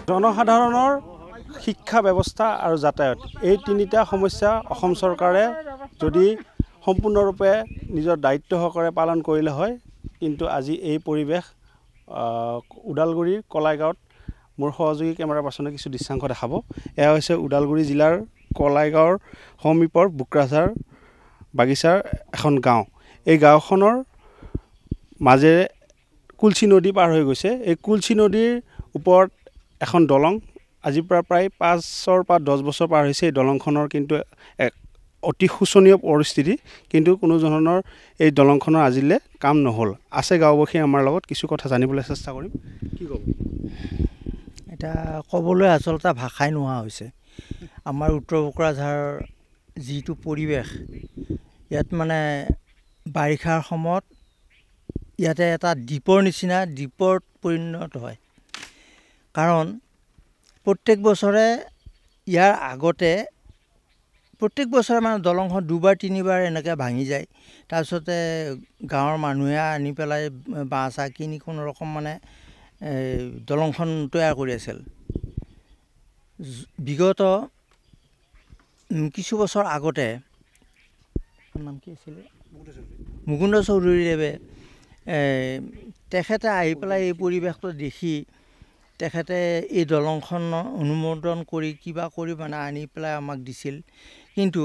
জনসাধাৰণৰ শিক্ষা ব্যৱস্থা আৰু যাতায়াত এই তিনিটা সমস্যা অসম চৰকাৰে যদি সম্পূৰ্ণৰূপে নিজৰ দায়িত্ব সহকাৰে পালন কৰিলে হয় কিন্তু আজি এই পৰিৱেশ ওদালগুৰিৰ কলাইগাঁৱত মোৰ সহযোগী কেমেৰা পাৰ্চনে কিছু দৃশ্যাংশ দেখাব। এয়া হৈছে ওদালগুৰি জিলাৰ কলাইগাঁৱৰ সমীপৰ বুকৰাঝাৰ বাগিচাৰ এখন গাঁও। এই গাঁওখনৰ মাজেৰে কুলচি নদী পাৰ হৈ গৈছে। এই কুলচি নদীৰ ওপৰত এখন দলং আজিৰ পৰা প্ৰায় 5 পৰা 10 বছৰ পাৰ হৈছে। এই দলংখনৰ কিন্তু এক অতি শোচনীয় পৰিস্থিতি, কিন্তু কোনো ধৰণৰ এই দলংখনৰ আজিলে কাম নহ'ল। আছে গাঁওবাসী আমাৰ লগত, কিছু কথা জানিবলৈ চেষ্টা কৰিম। কি ক'ব? এটা ক'বলৈ আচলতে ভাষাই নোহোৱা হৈছে। আমাৰ উত্তৰ কোকৰাঝাৰ যিটো পৰিৱেশ, ইয়াত মানে বাৰিষাৰ সময়ত ইয়াতে এটা দ্বীপৰ নিচিনা দ্বীপত পৰিণত হয়। কাৰণ প্ৰত্যেক বছৰে ইয়াৰ আগতে প্ৰত্যেক বছৰে মানে দলংখন 2-3বাৰ এনেকৈ ভাঙি যায়। তাৰপিছতে গাঁৱৰ মানুহে আনি পেলাই বাঁহ চাহ কিনি কোনো ৰকম মানে দলংখন তৈয়াৰ কৰি আছিল। বিগত কিছু বছৰ আগতে নাম কি আছিলে, মুকুন্দ চৌধুৰীদেৱে তেখেতে আহি পেলাই এই পৰিৱেশটো দেখি তেখেতে এই দলংখন অনুমোদন কৰি কিবা কৰি মানে আনি পেলাই আমাক দিছিল। কিন্তু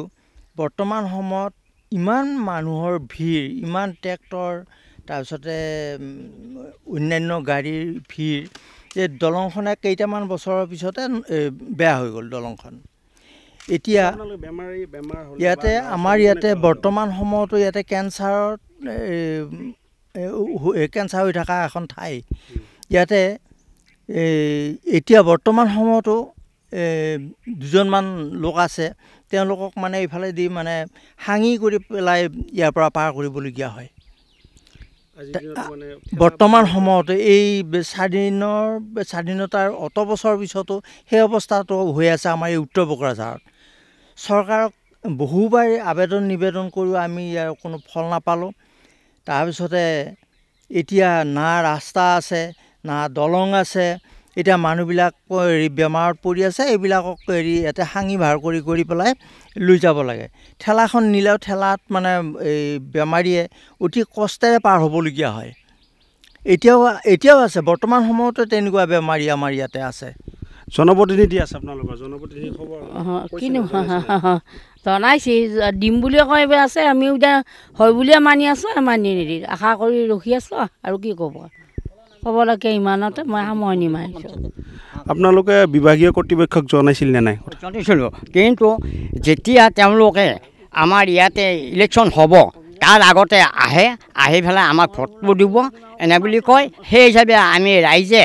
বৰ্তমান সময়ত ইমান মানুহৰ ভিৰ, ইমান ট্ৰেক্টৰ, তাৰপিছতে অন্যান্য গাড়ীৰ ভিৰ, যে দলংখনে কেইটামান বছৰৰ পিছতে বেয়া হৈ গ'ল দলংখন। এতিয়া ইয়াতে আমাৰ ইয়াতে বৰ্তমান সময়তো ইয়াতে কেঞ্চাৰ হৈ থকা এখন ঠাই। ইয়াতে এতিয়া বৰ্তমান সময়তো 2জনমান লোক আছে, তেওঁলোকক মানে এইফালেদি মানে হাঙি কৰি পেলাই ইয়াৰ পৰা পাৰ কৰিবলগীয়া হয়। বৰ্তমান সময়তো এই স্বাধীনতাৰ অত বছৰ পিছতো সেই অৱস্থাটো হৈ আছে আমাৰ এই উত্তৰ কোকৰাঝাৰত। চৰকাৰক বহুবাৰ নিবেদন কৰিও আমি ইয়াৰ কোনো ফল নাপালোঁ। তাৰপিছতে এতিয়া না ৰাস্তা আছে, না দলং আছে। এতিয়া মানুহবিলাক বেমাৰত পৰি আছে, এইবিলাকক ইয়াতে হাঙি ভাৰ কৰি পেলাই লৈ যাব লাগে। ঠেলাখন নিলেও ঠেলাত মানে এই বেমাৰীয়ে অতি কষ্টেৰে পাৰ হ'বলগীয়া হয়। এতিয়াও আছে, বৰ্তমান সময়তো তেনেকুৱা বেমাৰী আমাৰ ইয়াতে আছে। জনপ্ৰতিনিধি আছে আপোনালোকৰ? জনপ্ৰতিনিধি খবৰ কিনো জনাইছে, দিম বুলিয়ে কৈ আছে। আমিও এতিয়া হয় বুলিয়ে মানি আছোঁ, মানি নিদি আশা কৰি ৰখি আছোঁ। আৰু কি ক'ব, ক'ব লাগে ইমানতে মই সামৰণি মাৰিছোঁ। আপোনালোকে বিভাগীয় কৰ্তৃপক্ষক জনাইছিল নে নাই? জনাইছিলোঁ, কিন্তু যেতিয়া তেওঁলোকে আমাৰ ইয়াতে ইলেকশ্যন হ'ব তাৰ আগতে আহি পেলাই আমাক ভোটটো দিব এনে বুলি কয়। সেই হিচাপে আমি ৰাইজে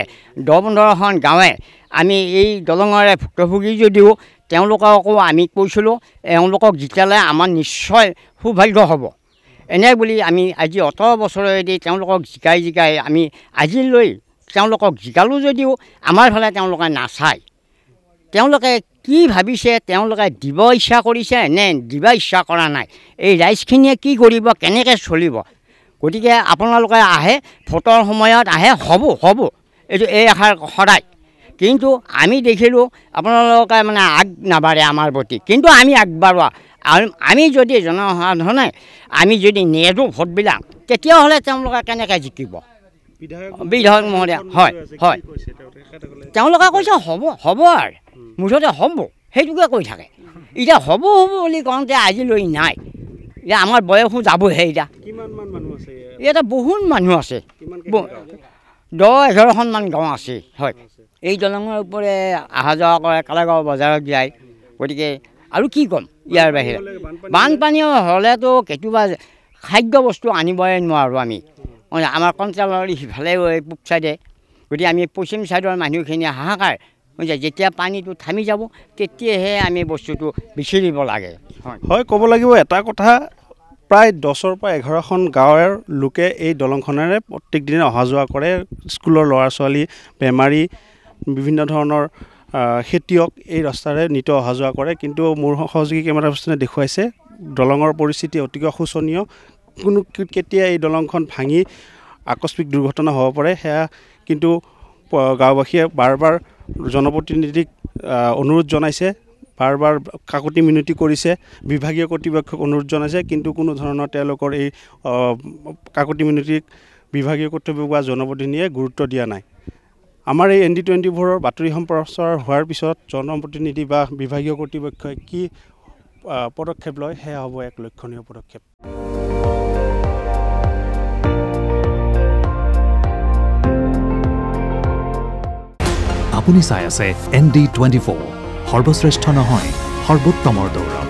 10-15খন গাঁৱে আমি এই দলঙৰে ভুক্তভোগী যদিও তেওঁলোককো আমি কৈছিলোঁ, এওঁলোকক জিকালে আমাৰ নিশ্চয় সৌভাগ্য হ'ব এনে বুলি আমি আজি অত বছৰেদি তেওঁলোকক জিকাই আমি আজিলৈ তেওঁলোকক জিকালোঁ যদিও আমাৰ ফালে তেওঁলোকে নাচায়। তেওঁলোকে কি ভাবিছে, তেওঁলোকে দিব ইচ্ছা কৰিছে নে দিব ইচ্ছা কৰা নাই, এই ৰাইজখিনিয়ে কি কৰিব, কেনেকৈ চলিব। গতিকে আপোনালোকে আহে, ভোটৰ সময়ত আহে, হ'ব এইটো এই আশাৰ সদায়। কিন্তু আমি দেখিলোঁ আপোনালোকে মানে আগ নাবাঢ়ে আমাৰ প্ৰতি, কিন্তু আমি আগবাঢ়োৱা। আমি যদি জনসাধাৰণে আমি যদি নেদোঁ ভোটবিলাক, তেতিয়াহ'লে তেওঁলোকে কেনেকৈ জিকিব? বিধায়ক মহোদয় হয় তেওঁলোকে কৈছে হ'ব আৰু মুঠতে হ'ব, সেইটোকে কৈ থাকে। এতিয়া হ'ব বুলি কওঁতে আজিলৈ নাই। এতিয়া আমাৰ বয়সো যাবহে। ইয়াতে বহুত মানুহ আছে, 10-11খনমান গাঁও আছে। হয়, এই দলঙৰ ওপৰে অহা যোৱা কৰে, কলাগাঁও বজাৰত যায়। গতিকে আৰু কি ক'ম ইয়াৰ বাহিৰে। বানপানী হ'লেতো কেতিয়াবা খাদ্য বস্তু আনিবই নোৱাৰোঁ আমি। আমাৰ কণ্ট্ৰলৰ সিফালে পূব চাইডে, গতিকে আমি পশ্চিম চাইডৰ মানুহখিনি হাহাকাৰ হৈ যায়। যেতিয়া পানীটো থামি যাব তেতিয়াহে আমি বস্তুটো বিচাৰিব লাগে। হয়, ক'ব লাগিব এটা কথা, প্ৰায় 10 পৰা 11খন গাঁৱৰ লোকে এই দলংখনেৰে প্ৰত্যেক দিনে অহা যোৱা কৰে। স্কুলৰ ল'ৰা ছোৱালী, বেমাৰী, বিভিন্ন ধৰণৰ খেতিয়ক এই ৰাস্তাৰে নিত অহা যোৱা কৰে। কিন্তু মোৰ সহযোগী কেমেৰা পাৰ্চনে দেখুৱাইছে দলঙৰ পৰিস্থিতি অতিকৈ শোচনীয়। কেতিয়া এই দলংখন ভাঙি আকস্মিক দুৰ্ঘটনা হ'ব পাৰে সেয়া কিন্তু গাঁওবাসীয়ে বাৰ বাৰ জনপ্ৰতিনিধিক অনুৰোধ জনাইছে, বাৰ কাকতি মিনতি কৰিছে, বিভাগীয় কৰ্তৃপক্ষক অনুৰোধ জনাইছে, কিন্তু কোনো ধৰণৰ তেওঁলোকৰ এই কাকতি মিনতিক বিভাগীয় কৰ্তৃপক্ষ বা জনপ্ৰতিনিধিয়ে গুৰুত্ব দিয়া নাই। আমাৰ এই ND24ৰ বাতৰি সম্প্ৰচাৰ হোৱাৰ পিছত জনপ্ৰতিনিধি বা বিভাগীয় কৰ্তৃপক্ষই কি পদক্ষেপ লয় সেয়া হ'ব এক লক্ষণীয় পদক্ষেপ। আপুনি চাই আছে ND24, সৰ্বশ্ৰেষ্ঠ নহয় সৰ্বোত্তমৰ দৌৰ।